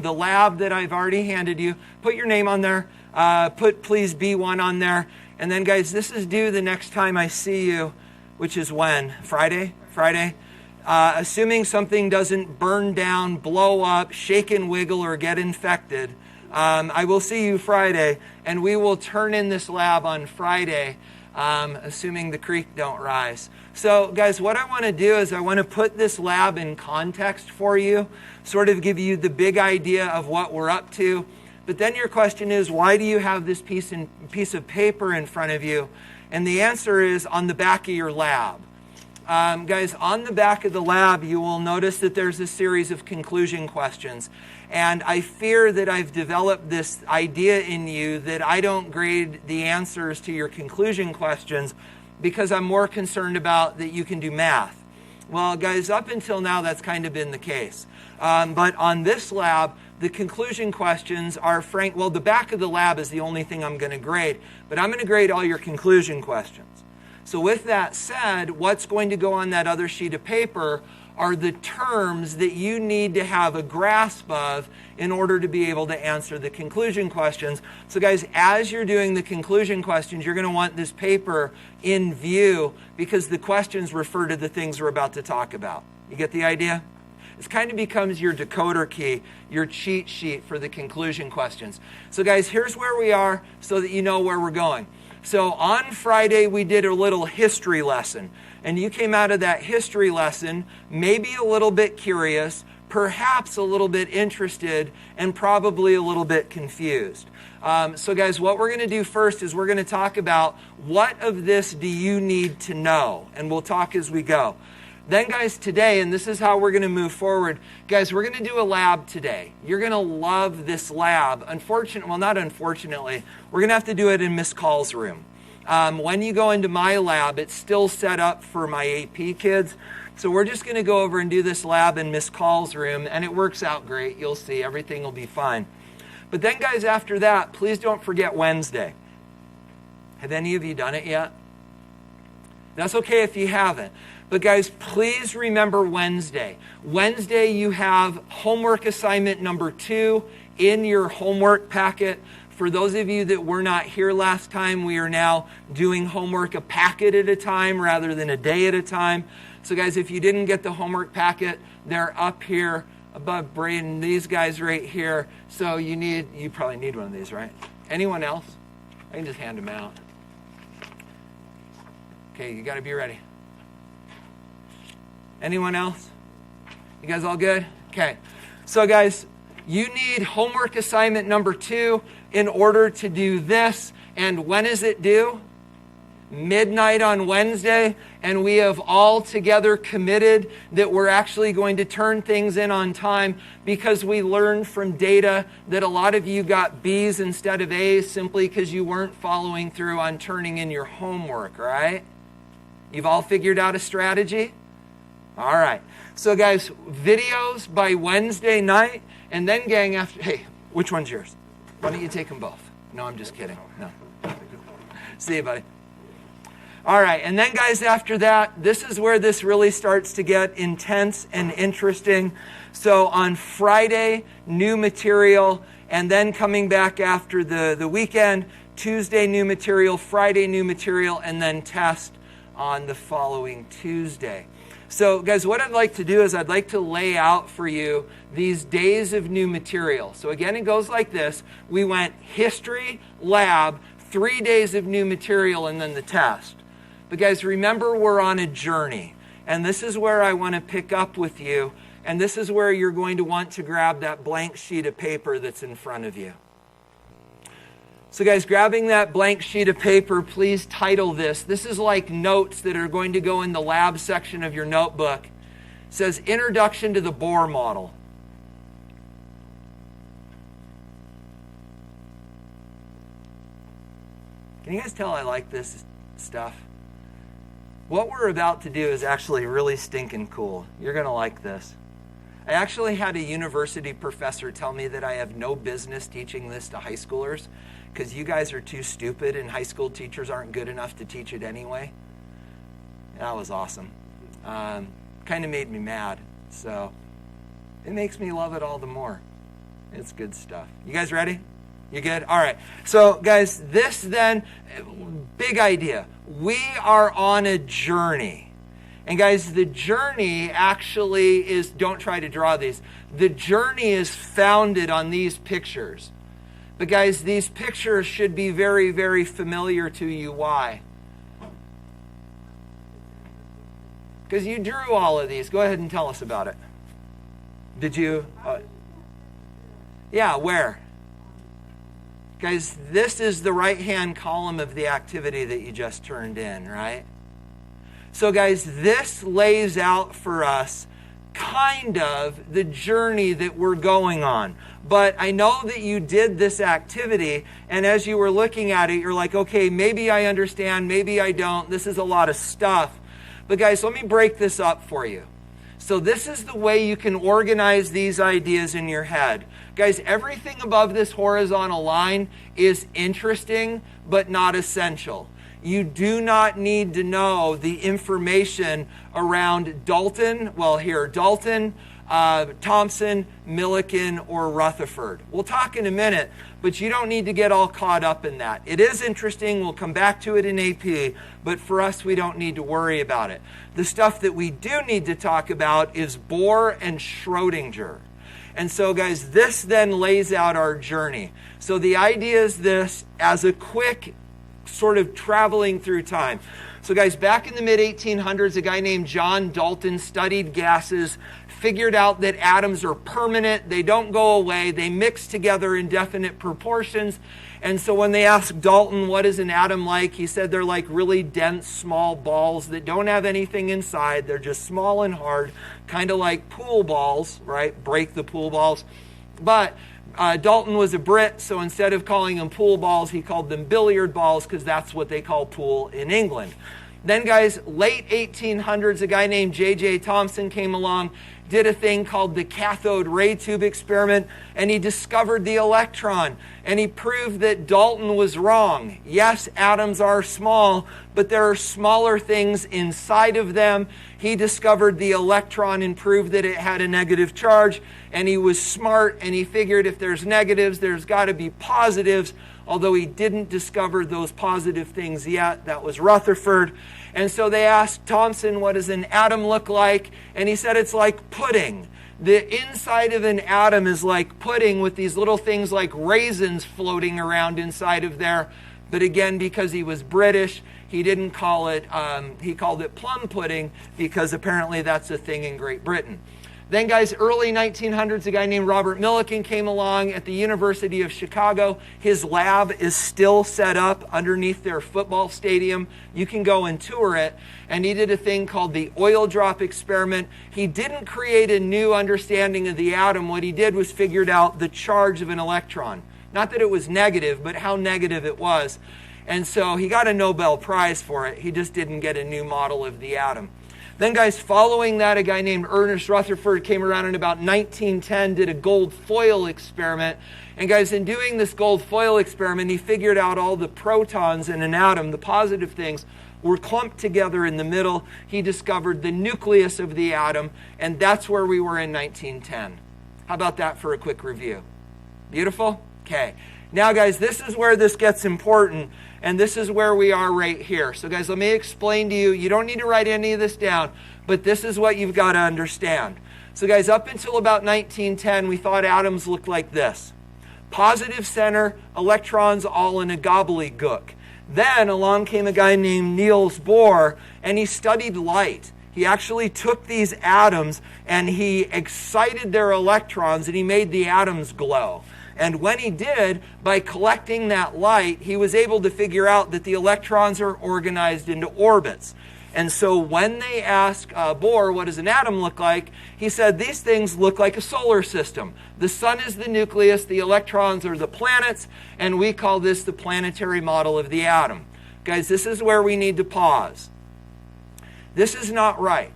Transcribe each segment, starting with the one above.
the lab that I've already handed you. Put your name on there. Put please B1 on there. And then, guys, this is due the next time I see you, which is when? Friday? Assuming something doesn't burn down, blow up, shake and wiggle, or get infected, I will see you Friday, and we will turn in this lab on Friday, assuming the creek don't rise. So, guys, what I want to do is I want to put this lab in context for you, sort of give you the big idea of what we're up to. But then your question is, why do you have this piece of paper in front of you? And the answer is on the back of your lab. Guys, on the back of the lab, you will notice that there's a series of conclusion questions. And I fear that I've developed this idea in you that I don't grade the answers to your conclusion questions because I'm more concerned about that you can do math. Well, guys, up until now, that's kind of been the case. But on this lab, the conclusion questions are the back of the lab is the only thing I'm going to grade, but I'm going to grade all your conclusion questions. So with that said, what's going to go on that other sheet of paper are the terms that you need to have a grasp of in order to be able to answer the conclusion questions. So guys, as you're doing the conclusion questions, you're going to want this paper in view because the questions refer to the things we're about to talk about. You get the idea? It kind of becomes your decoder key, your cheat sheet for the conclusion questions. So guys, here's where we are so that you know where we're going. So on Friday, we did a little history lesson. And you came out of that history lesson maybe a little bit curious, perhaps a little bit interested, and probably a little bit confused. So guys, what we're going to do first is we're going to talk about what of this do you need to know? And we'll talk as we go. Then, guys, today, and this is how we're going to move forward, guys, we're going to do a lab today. You're going to love this lab. Not unfortunately, we're going to have to do it in Miss Call's room. When you go into my lab, it's still set up for my AP kids. So we're just going to go over and do this lab in Miss Call's room, and it works out great. You'll see. Everything will be fine. But then, guys, after that, please don't forget Wednesday. Have any of you done it yet? That's okay if you haven't. But guys, please remember Wednesday. Wednesday, you have homework assignment number 2 in your homework packet. For those of you that were not here last time, we are now doing homework a packet at a time rather than a day at a time. So guys, if you didn't get the homework packet, they're up here above Braden, these guys right here. So you probably need one of these, right? Anyone else? I can just hand them out. Okay, you got to be ready. Anyone else? You guys all good? Okay. So guys, you need homework assignment number 2 in order to do this. And when is it due? Midnight on Wednesday. And we have all together committed that we're actually going to turn things in on time because we learned from data that a lot of you got B's instead of A's simply because you weren't following through on turning in your homework, right? You've all figured out a strategy? All right. So guys, videos by Wednesday night, and then gang hey, which one's yours? Why don't you take them both? No, I'm just kidding. No. See you, buddy. All right, and then guys, after that, this is where this really starts to get intense and interesting. So on Friday, new material, and then coming back after the weekend, Tuesday, new material, Friday, new material, and then test on the following Tuesday. So guys, what I'd like to do is I'd like to lay out for you these days of new material. So again, it goes like this. We went history, lab, 3 days of new material, and then the test. But guys, remember we're on a journey. And this is where I want to pick up with you. And this is where you're going to want to grab that blank sheet of paper that's in front of you. So guys, grabbing that blank sheet of paper, please title this. This is like notes that are going to go in the lab section of your notebook. It says, Introduction to the Bohr Model. Can you guys tell I like this stuff? What we're about to do is actually really stinking cool. You're going to like this. I actually had a university professor tell me that I have no business teaching this to high schoolers because you guys are too stupid and high school teachers aren't good enough to teach it anyway. That was awesome. Kind of made me mad. So it makes me love it all the more. It's good stuff. You guys ready? You good? All right. So, guys, this then, big idea. We are on a journey. And, guys, the journey actually is, don't try to draw these. The journey is founded on these pictures. But, guys, these pictures should be very, very familiar to you. Why? Because you drew all of these. Go ahead and tell us about it. Did you? Yeah, where? Guys, this is the right-hand column of the activity that you just turned in, right? So, guys, this lays out for us kind of the journey that we're going on. But I know that you did this activity, and as you were looking at it, you're like, okay, maybe I understand, maybe I don't. This is a lot of stuff. But, guys, let me break this up for you. So this is the way you can organize these ideas in your head. Guys, everything above this horizontal line is interesting, but not essential. You do not need to know the information around Dalton, Thomson, Millikan, or Rutherford. We'll talk in a minute, but you don't need to get all caught up in that. It is interesting. We'll come back to it in AP, but for us, we don't need to worry about it. The stuff that we do need to talk about is Bohr and Schrodinger. And so, guys, this then lays out our journey. So the idea is this as a quick sort of traveling through time. So, guys, back in the mid-1800s, a guy named John Dalton studied gases, figured out that atoms are permanent, they don't go away, they mix together in definite proportions. And so when they asked Dalton, what is an atom like? He said they're like really dense, small balls that don't have anything inside. They're just small and hard, kind of like pool balls, right? Break the pool balls. But Dalton was a Brit, so instead of calling them pool balls, he called them billiard balls because that's what they call pool in England. Then, guys, late 1800s, a guy named J.J. Thomson came along, did a thing called the cathode ray tube experiment, and he discovered the electron. And he proved that Dalton was wrong. Yes, atoms are small, but there are smaller things inside of them. He discovered the electron and proved that it had a negative charge. And he was smart, and he figured if there's negatives, there's got to be positives. Although he didn't discover those positive things yet. That was Rutherford. And so they asked Thomson, what does an atom look like? And he said it's like pudding. The inside of an atom is like pudding with these little things like raisins floating around inside of there. But again, because he was British, he didn't call it, he called it plum pudding because apparently that's a thing in Great Britain. Then, guys, early 1900s, a guy named Robert Millikan came along at the University of Chicago. His lab is still set up underneath their football stadium. You can go and tour it. And he did a thing called the oil drop experiment. He didn't create a new understanding of the atom. What he did was figured out the charge of an electron. Not that it was negative, but how negative it was. And so he got a Nobel Prize for it. He just didn't get a new model of the atom. Then, guys, following that, a guy named Ernest Rutherford came around in about 1910, did a gold foil experiment. And, guys, in doing this gold foil experiment, he figured out all the protons in an atom, the positive things, were clumped together in the middle. He discovered the nucleus of the atom, and that's where we were in 1910. How about that for a quick review? Beautiful? Okay. Now, guys, this is where this gets important. And this is where we are right here. So, guys, let me explain to you. You don't need to write any of this down, but this is what you've got to understand. So, guys, up until about 1910, we thought atoms looked like this. Positive center, electrons all in a gobbledygook. Then along came a guy named Niels Bohr, and he studied light. He actually took these atoms, and he excited their electrons, and he made the atoms glow. And when he did, by collecting that light, he was able to figure out that the electrons are organized into orbits. And so when they asked Bohr, what does an atom look like? He said, these things look like a solar system. The sun is the nucleus, the electrons are the planets, and we call this the planetary model of the atom. Guys, this is where we need to pause. This is not right.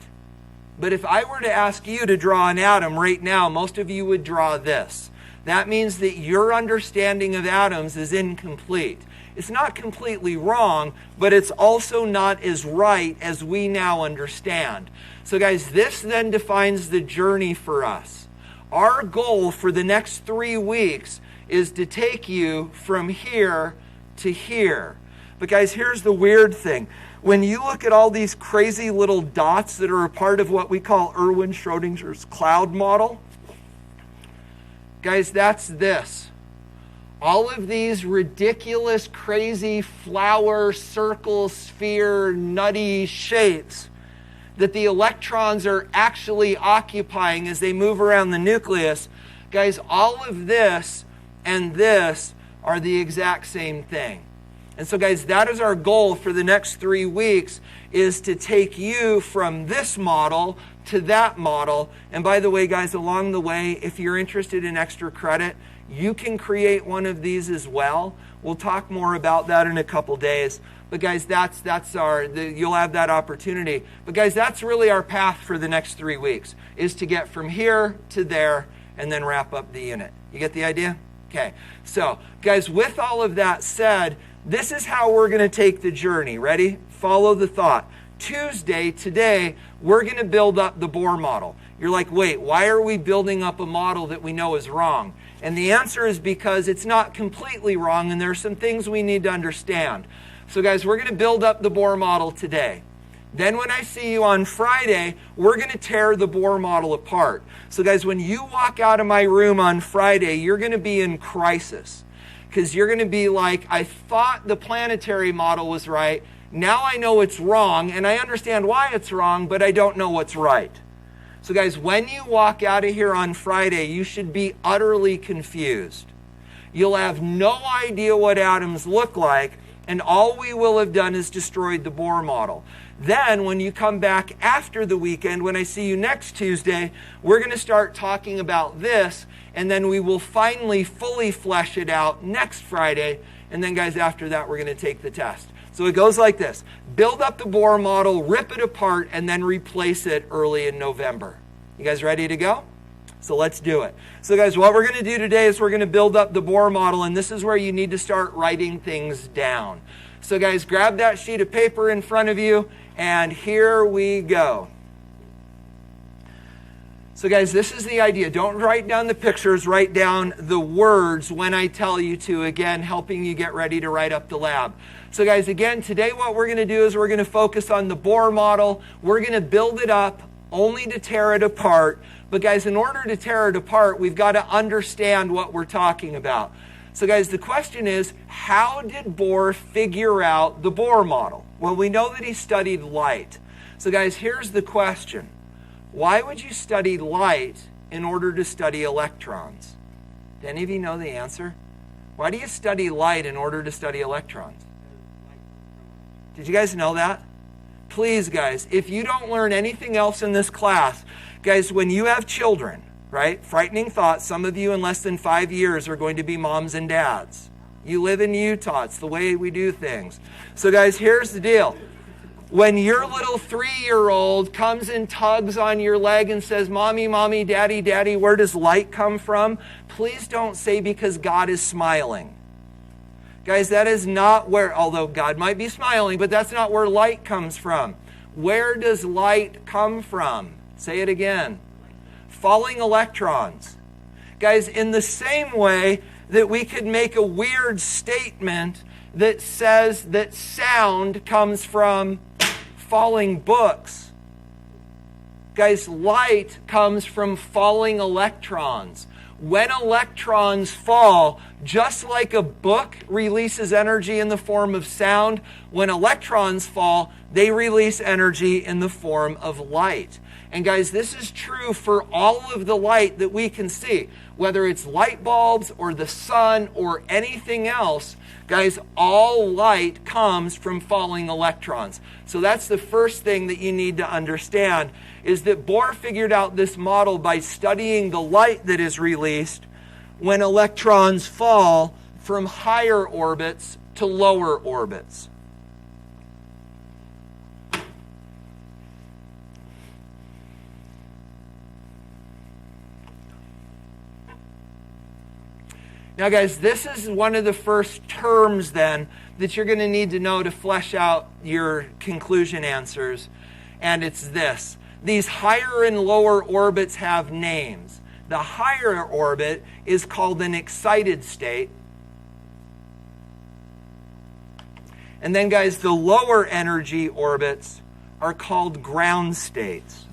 But if I were to ask you to draw an atom right now, most of you would draw this. That means that your understanding of atoms is incomplete. It's not completely wrong, but it's also not as right as we now understand. So, guys, this then defines the journey for us. our goal for the next 3 weeks is to take you from here to here. But guys, here's the weird thing. When you look at all these crazy little dots that are a part of what we call Erwin Schrodinger's cloud model, guys, that's this. All of these ridiculous, crazy flower, circle, sphere, nutty shapes that the electrons are actually occupying as they move around the nucleus, guys, all of this and this are the exact same thing. And so, guys, that is our goal for the next 3 weeks, is to take you from this model to that model. And by the way, guys, along the way, if you're interested in extra credit, you can create one of these as well. We'll talk more about that in a couple days. But guys, you'll have that opportunity. But guys, that's really our path for the next 3 weeks, is to get from here to there and then wrap up the unit. You get the idea? Okay. So, guys, with all of that said, this is how we're going to take the journey. Ready? Follow the thought. Tuesday, today, we're going to build up the Bohr model. You're like, wait, why are we building up a model that we know is wrong? And the answer is because it's not completely wrong, and there are some things we need to understand. So guys, we're going to build up the Bohr model today. Then when I see you on Friday, we're going to tear the Bohr model apart. So guys, when you walk out of my room on Friday, you're going to be in crisis. Because you're going to be like, I thought the planetary model was right. Now I know it's wrong, and I understand why it's wrong, but I don't know what's right. So guys, when you walk out of here on Friday, you should be utterly confused. You'll have no idea what atoms look like, and all we will have done is destroyed the Bohr model. Then, when you come back after the weekend, when I see you next Tuesday, we're going to start talking about this, and then we will finally fully flesh it out next Friday. And then, guys, after that, we're going to take the test. So it goes like this. Build up the Bohr model, rip it apart, and then replace it early in November. You guys ready to go? So let's do it. So guys, what we're going to do today is we're going to build up the Bohr model, and this is where you need to start writing things down. So guys, grab that sheet of paper in front of you, and here we go. So guys, this is the idea. Don't write down the pictures, write down the words when I tell you to, again, helping you get ready to write up the lab. So guys, again, today what we're going to do is we're going to focus on the Bohr model. We're going to build it up only to tear it apart. But guys, in order to tear it apart, we've got to understand what we're talking about. So guys, the question is, how did Bohr figure out the Bohr model? Well, we know that he studied light. So guys, here's the question. Why would you study light in order to study electrons? Do any of you know the answer? Why do you study light in order to study electrons? Did you guys know that? Please, guys, if you don't learn anything else in this class, guys, when you have children, right? Frightening thought, some of you in less than 5 years are going to be moms and dads. You live in Utah. It's the way we do things. So, guys, here's the deal. When your little 3-year-old comes and tugs on your leg and says, Mommy, Mommy, Daddy, Daddy, where does light come from? Please don't say because God is smiling. Guys, that is not where, although God might be smiling, but that's not where light comes from. Where does light come from? Say it again. Falling electrons. Guys, in the same way that we could make a weird statement that says that sound comes from falling books. Guys, light comes from falling electrons. When electrons fall, just like a book releases energy in the form of sound, when electrons fall, they release energy in the form of light. And guys, this is true for all of the light that we can see, whether it's light bulbs or the sun or anything else. Guys, all light comes from falling electrons. So that's the first thing that you need to understand, is that Bohr figured out this model by studying the light that is released when electrons fall from higher orbits to lower orbits. Now, guys, this is one of the first terms then that you're going to need to know to flesh out your conclusion answers, and it's this. These higher and lower orbits have names. The higher orbit is called an excited state. And then, guys, the lower energy orbits are called ground states.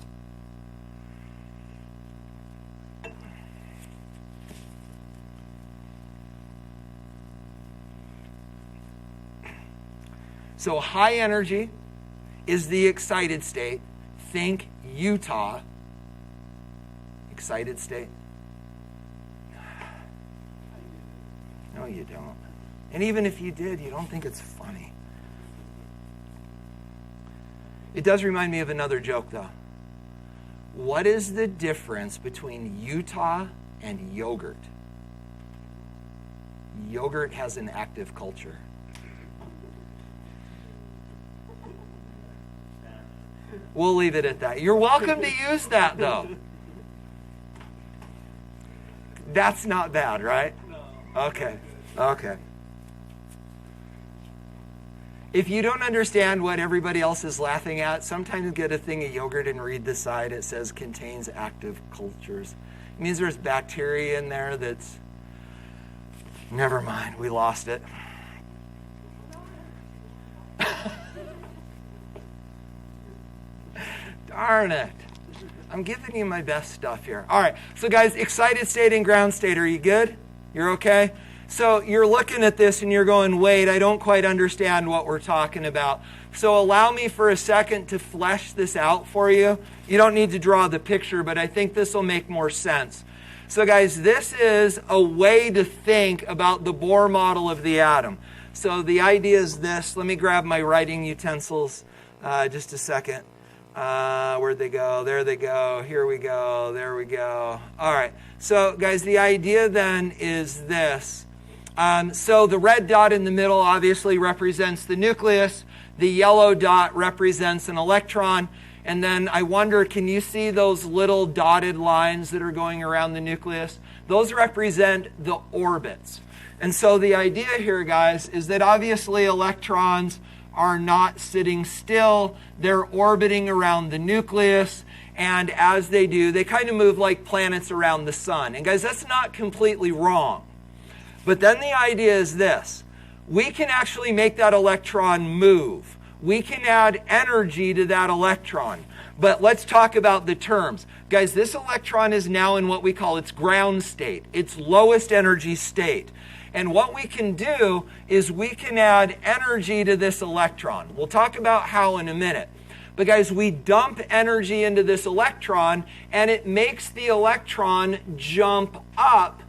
So high energy is the excited state. Think Utah. Excited state. No, you don't. And even if you did, you don't think it's funny. It does remind me of another joke, though. What is the difference between Utah and yogurt? Yogurt has an active culture. We'll leave it at that. You're welcome to use that, though. That's not bad, right? Okay. If you don't understand what everybody else is laughing at, sometimes get a thing of yogurt and read the side. It says contains active cultures. It means there's bacteria in there that's... Never mind, we lost it. Darn it. I'm giving you my best stuff here. All right, so guys, excited state and ground state, are you good? You're okay? So you're looking at this and you're going, wait, I don't quite understand what we're talking about. So allow me for a second to flesh this out for you. You don't need to draw the picture, but I think this will make more sense. So guys, this is a way to think about the Bohr model of the atom. So the idea is this. Let me grab my writing utensils just a second. Where'd they go? There they go. Here we go. There we go. All right. So guys, the idea then is this. So the red dot in the middle obviously represents the nucleus. The yellow dot represents an electron. And then I wonder, can you see those little dotted lines that are going around the nucleus? Those represent the orbits. And so the idea here, guys, is that obviously electrons are not sitting still. They're orbiting around the nucleus. And as they do, they kind of move like planets around the sun. And guys, that's not completely wrong. But then the idea is this. We can actually make that electron move. We can add energy to that electron. But let's talk about the terms. Guys, this electron is now in what we call its ground state, its lowest energy state. And what we can do is we can add energy to this electron. We'll talk about how in a minute. But guys, we dump energy into this electron, and it makes the electron jump up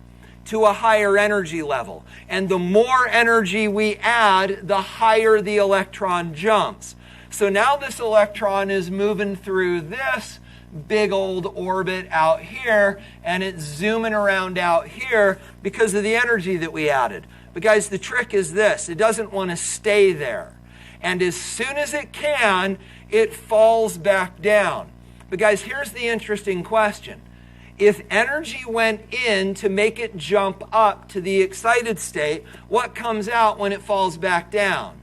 to a higher energy level. And the more energy we add, the higher the electron jumps. So now this electron is moving through this big old orbit out here, and it's zooming around out here because of the energy that we added. But guys, the trick is this. It doesn't want to stay there. And as soon as it can, it falls back down. But guys, here's the interesting question. If energy went in to make it jump up to the excited state, what comes out when it falls back down?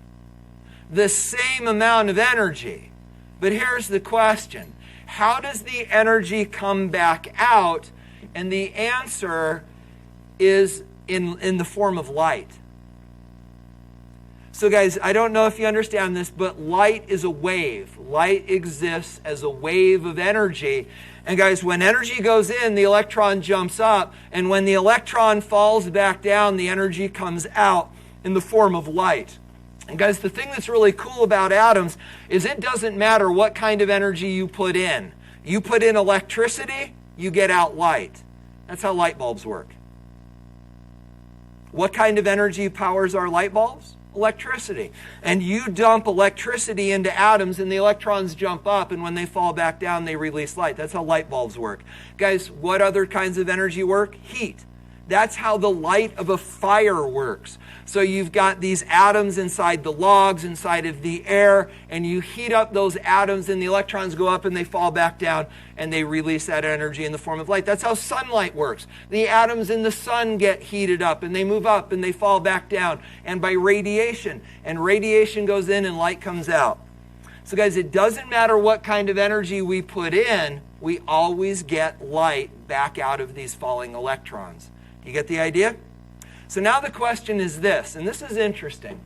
The same amount of energy. But here's the question. How does the energy come back out? And the answer is in the form of light. So guys, I don't know if you understand this, but light is a wave. Light exists as a wave of energy. And guys, when energy goes in, the electron jumps up. And when the electron falls back down, the energy comes out in the form of light. And guys, the thing that's really cool about atoms is it doesn't matter what kind of energy you put in. You put in electricity, you get out light. That's how light bulbs work. What kind of energy powers our light bulbs? Electricity. And you dump electricity into atoms and the electrons jump up, and when they fall back down, they release light. That's how light bulbs work. Guys, what other kinds of energy work? Heat. That's how the light of a fire works. So you've got these atoms inside the logs, inside of the air, and you heat up those atoms and the electrons go up and they fall back down and they release that energy in the form of light. That's how sunlight works. The atoms in the sun get heated up and they move up and they fall back down, and by radiation. And radiation goes in and light comes out. So guys, it doesn't matter what kind of energy we put in. we always get light back out of these falling electrons. Do you get the idea? So now the question is this, and this is interesting.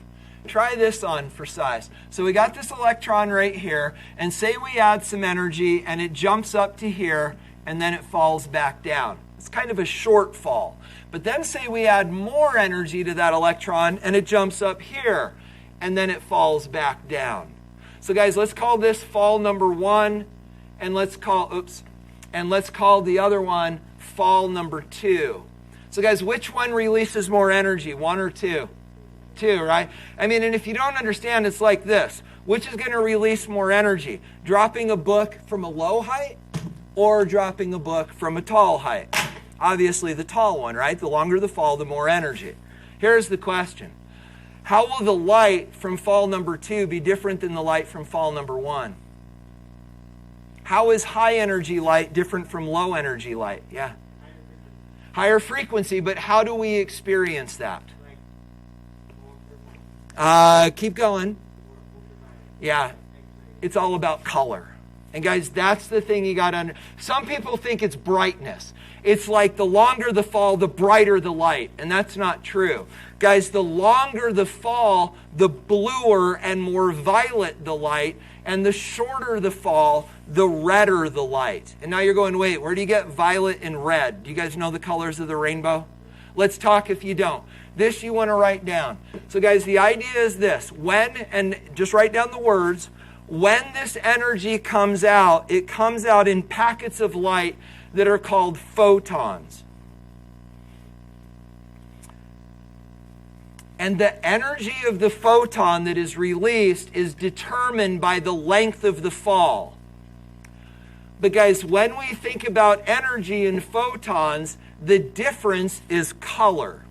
Try this on for size. So we got this electron right here, and say we add some energy, and it jumps up to here, and then it falls back down. It's kind of a short fall. But then say we add more energy to that electron, and it jumps up here, and then it falls back down. So guys, let's call this fall number 1, and let's call the other one fall number 2. So guys, which one releases more energy, 1 or 2? 2, right? I mean, and if you don't understand, it's like this. Which is going to release more energy? Dropping a book from a low height or dropping a book from a tall height? Obviously the tall one, right? The longer the fall, the more energy. Here's the question. How will the light from fall number 2 be different than the light from fall number 1? How is high energy light different from low energy light? Yeah. Higher frequency, but how do we experience that? Keep going. Yeah, it's all about color. And guys, that's the thing you got to understand. Some people think it's brightness. It's like the longer the fall, the brighter the light. And that's not true. Guys, the longer the fall, the bluer and more violet the light. And the shorter the fall, the redder the light. And now you're going, wait, where do you get violet and red? Do you guys know the colors of the rainbow? Let's talk if you don't. This you want to write down. So guys, the idea is this. When, and just write down the words, when this energy comes out, it comes out in packets of light that are called photons. And the energy of the photon that is released is determined by the length of the fall. But guys, when we think about energy in photons, the difference is color.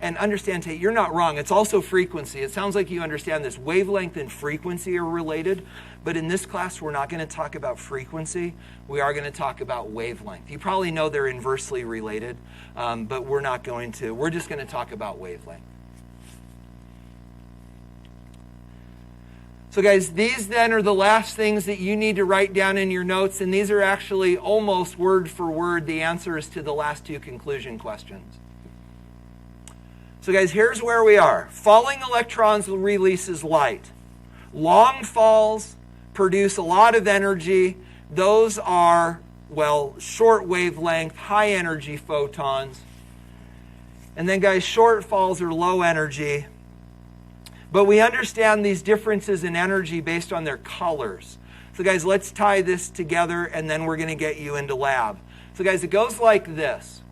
And understand, Tate, you're not wrong. It's also frequency. It sounds like you understand this. Wavelength and frequency are related. But in this class, we're not going to talk about frequency. We are going to talk about wavelength. You probably know they're inversely related, but we're not going to. We're just going to talk about wavelength. So guys, these then are the last things that you need to write down in your notes. And these are actually almost word for word the answers to the last 2 conclusion questions. So guys, here's where we are. Falling electrons releases light. Long falls produce a lot of energy. Those are, well, short wavelength, high energy photons. And then guys, short falls are low energy. But we understand these differences in energy based on their colors. So guys, let's tie this together and then we're going to get you into lab. So guys, it goes like this.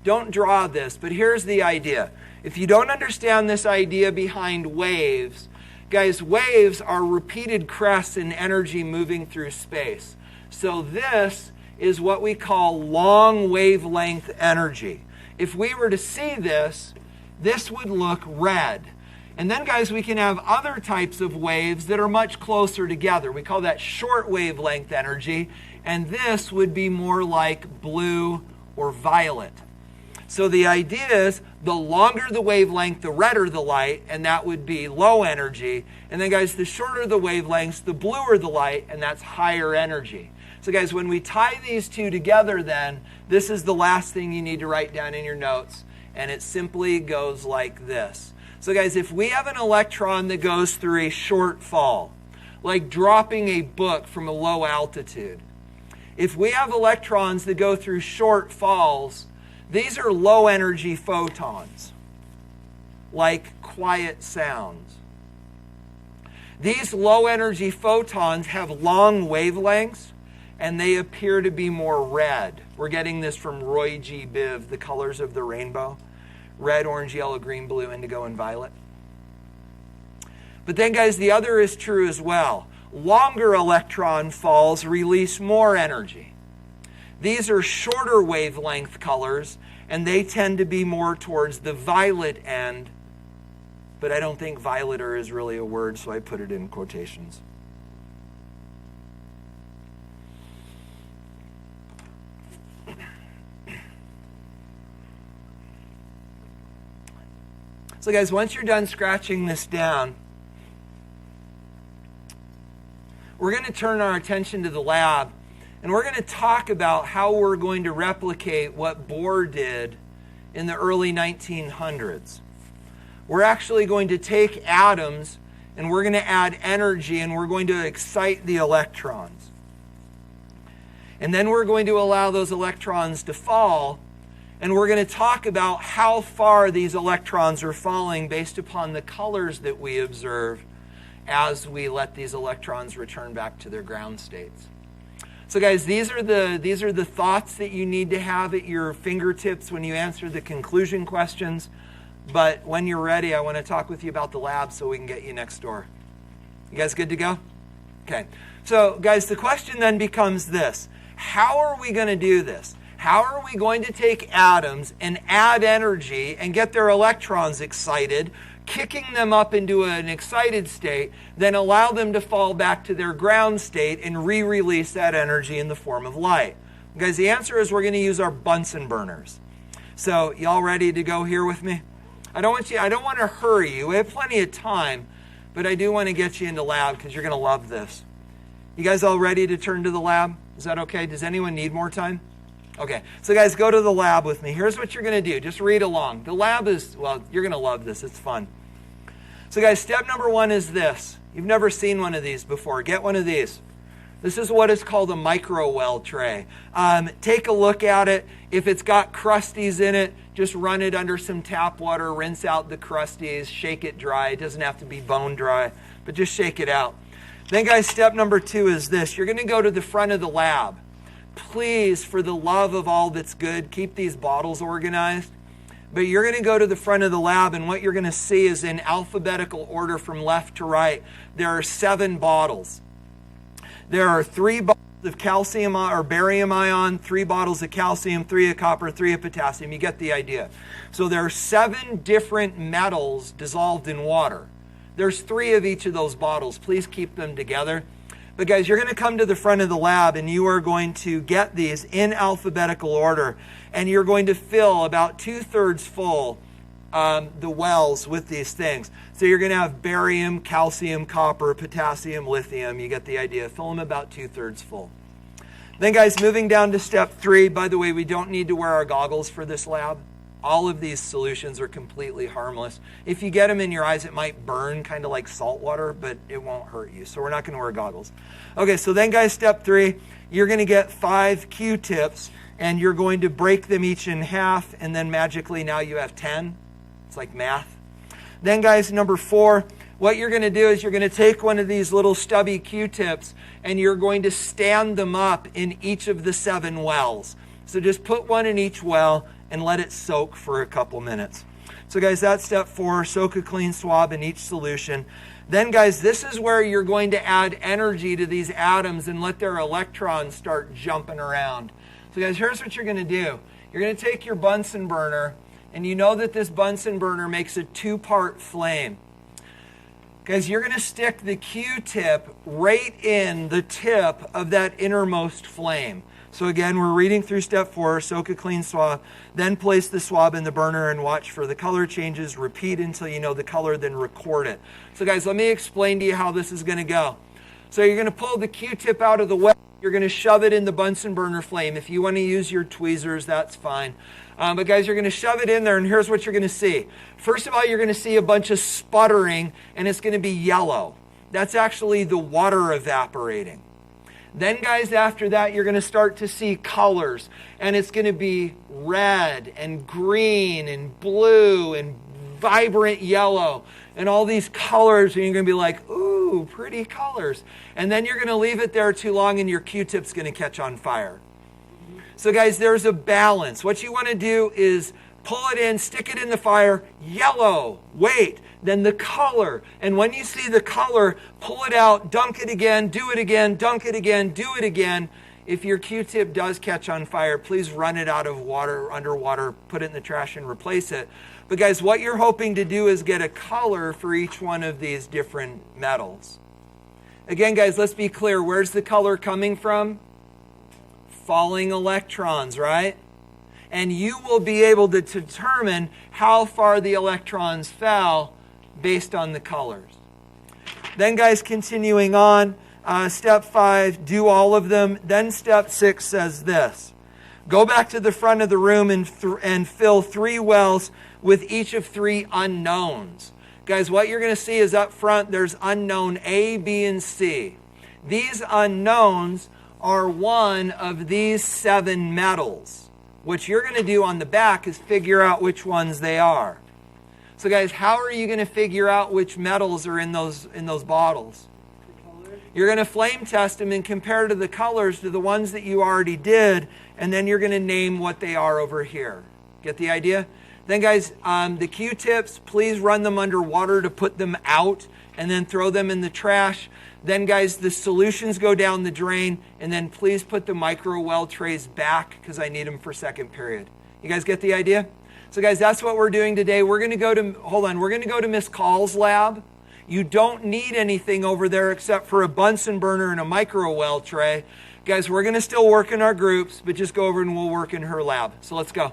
Don't draw this, but here's the idea. If you don't understand this idea behind waves, guys, waves are repeated crests in energy moving through space. So this is what we call long wavelength energy. If we were to see this, this would look red. And then, guys, we can have other types of waves that are much closer together. We call that short wavelength energy, and this would be more like blue or violet. So the idea is the longer the wavelength, the redder the light, and that would be low energy. And then, guys, the shorter the wavelengths, the bluer the light, and that's higher energy. So, guys, when we tie these two together then, this is the last thing you need to write down in your notes, and it simply goes like this. So, guys, if we have an electron that goes through a short fall, like dropping a book from a low altitude, if we have electrons that go through short falls, these are low energy photons, like quiet sounds. These low energy photons have long wavelengths, and they appear to be more red. We're getting this from Roy G. Biv, The Colors of the Rainbow. Red, orange, yellow, green, blue, indigo, and violet. But then, guys, the other is true as well. Longer electron falls release more energy. These are shorter wavelength colors, and they tend to be more towards the violet end. But I don't think violeter is really a word, so I put it in quotations. So guys, once you're done scratching this down, we're we're going to turn our attention to the lab, and we're going to talk about how we're going to replicate what Bohr did in the early 1900s. We're actually going to take atoms, and we're going to add energy, and we're going to excite the electrons. And then we're going to allow those electrons to fall, and we're going to talk about how far these electrons are falling based upon the colors that we observe as we let these electrons return back to their ground states. So guys, these are the thoughts that you need to have at your fingertips when you answer the conclusion questions. But when you're ready, I want to talk with you about the lab so we can get you next door. You guys good to go? Okay. So guys, the question then becomes this. How are we going to do this? How are we going to take atoms and add energy and get their electrons excited, kicking them up into an excited state, then allow them to fall back to their ground state and re-release that energy in the form of light? Guys, the answer is we're going to use our Bunsen burners. So y'all ready to go here with me? I don't want to hurry you. We have plenty of time, but I do want to get you into lab because you're going to love this. You guys all ready to turn to the lab? Is that okay? Does anyone need more time? Okay, so guys, go to the lab with me. Here's what you're going to do. Just read along. The lab is, well, you're going to love this. It's fun. So guys, step number 1 is this. You've never seen one of these before. Get one of these. This is what is called a micro well tray. Take a look at it. If it's got crusties in it, just run it under some tap water, rinse out the crusties, shake it dry. It doesn't have to be bone dry, but just shake it out. Then guys, step number 2 is this. You're going to go to the front of the lab. Please, for the love of all that's good, keep these bottles organized. But you're going to go to the front of the lab, and what you're going to see is in alphabetical order from left to right, there are 7 bottles. There are 3 bottles of calcium or barium ion, 3 bottles of calcium, 3 of copper, 3 of potassium. You get the idea. So there are 7 different metals dissolved in water. There's 3 of each of those bottles. Please keep them together. But guys, you're going to come to the front of the lab and you are going to get these in alphabetical order. And you're going to fill about 2/3 full the wells with these things. So you're going to have barium, calcium, copper, potassium, lithium. You get the idea. Fill them about 2/3 full. Then guys, moving down to step 3. By the way, we don't need to wear our goggles for this lab. All of these solutions are completely harmless. If you get them in your eyes, it might burn, kind of like salt water, but it won't hurt you. So we're not going to wear goggles. Okay, so then guys, step 3, you're going to get 5 Q-tips, and you're going to break them each in half, and then magically now you have 10. It's like math. Then guys, number 4, what you're going to do is you're going to take one of these little stubby Q-tips, and you're going to stand them up in each of the 7 wells. So just put one in each well, and let it soak for a couple minutes. So guys, that's step 4. Soak a clean swab in each solution. Then guys, this is where you're going to add energy to these atoms and let their electrons start jumping around. So guys, here's what you're going to do. You're going to take your Bunsen burner, and you know that this Bunsen burner makes a 2-part flame. Guys, you're going to stick the Q-tip right in the tip of that innermost flame. So again, we're reading through step 4, soak a clean swab, then place the swab in the burner and watch for the color changes. Repeat until you know the color, then record it. So guys, let me explain to you how this is going to go. So you're going to pull the Q-tip out of the well. You're going to shove it in the Bunsen burner flame. If you want to use your tweezers, that's fine. But guys, you're going to shove it in there, and here's what you're going to see. First of all, you're going to see a bunch of sputtering, and it's going to be yellow. That's actually the water evaporating. Then guys, after that, you're going to start to see colors, and it's going to be red and green and blue and vibrant yellow and all these colors, and you're going to be like, ooh, pretty colors. And then you're going to leave it there too long, and your Q-tip's going to catch on fire. So guys, there's a balance. What you want to do is pull it in, stick it in the fire, yellow, wait, then the color. And when you see the color, pull it out, dunk it again, do it again, dunk it again, do it again. If your Q-tip does catch on fire, please run it out of water, underwater, put it in the trash and replace it. But guys, what you're hoping to do is get a color for each one of these different metals. Again, guys, let's be clear. Where's the color coming from? Falling electrons, right? And you will be able to determine how far the electrons fell based on the colors. Then guys, continuing on, Step 5, do all of them. Then step 6 says this. Go back to the front of the room and fill 3 wells with each of 3 unknowns. Guys, what you're going to see is up front, there's unknown A, B, and C. These unknowns are one of these 7 metals. What you're going to do on the back is figure out which ones they are. So guys, how are you going to figure out which metals are in those bottles? You're going to flame test them and compare to the colors to the ones that you already did, and then you're going to name what they are over here. Get the idea? Then guys, the Q-tips, please run them under water to put them out and then throw them in the trash. Then guys, the solutions go down the drain, and then please put the micro well trays back because I need them for second period. You guys get the idea? So guys, that's what we're doing today. We're going to go to Miss Call's lab. You don't need anything over there except for a Bunsen burner and a micro well tray. Guys, we're going to still work in our groups, but just go over and we'll work in her lab. So let's go.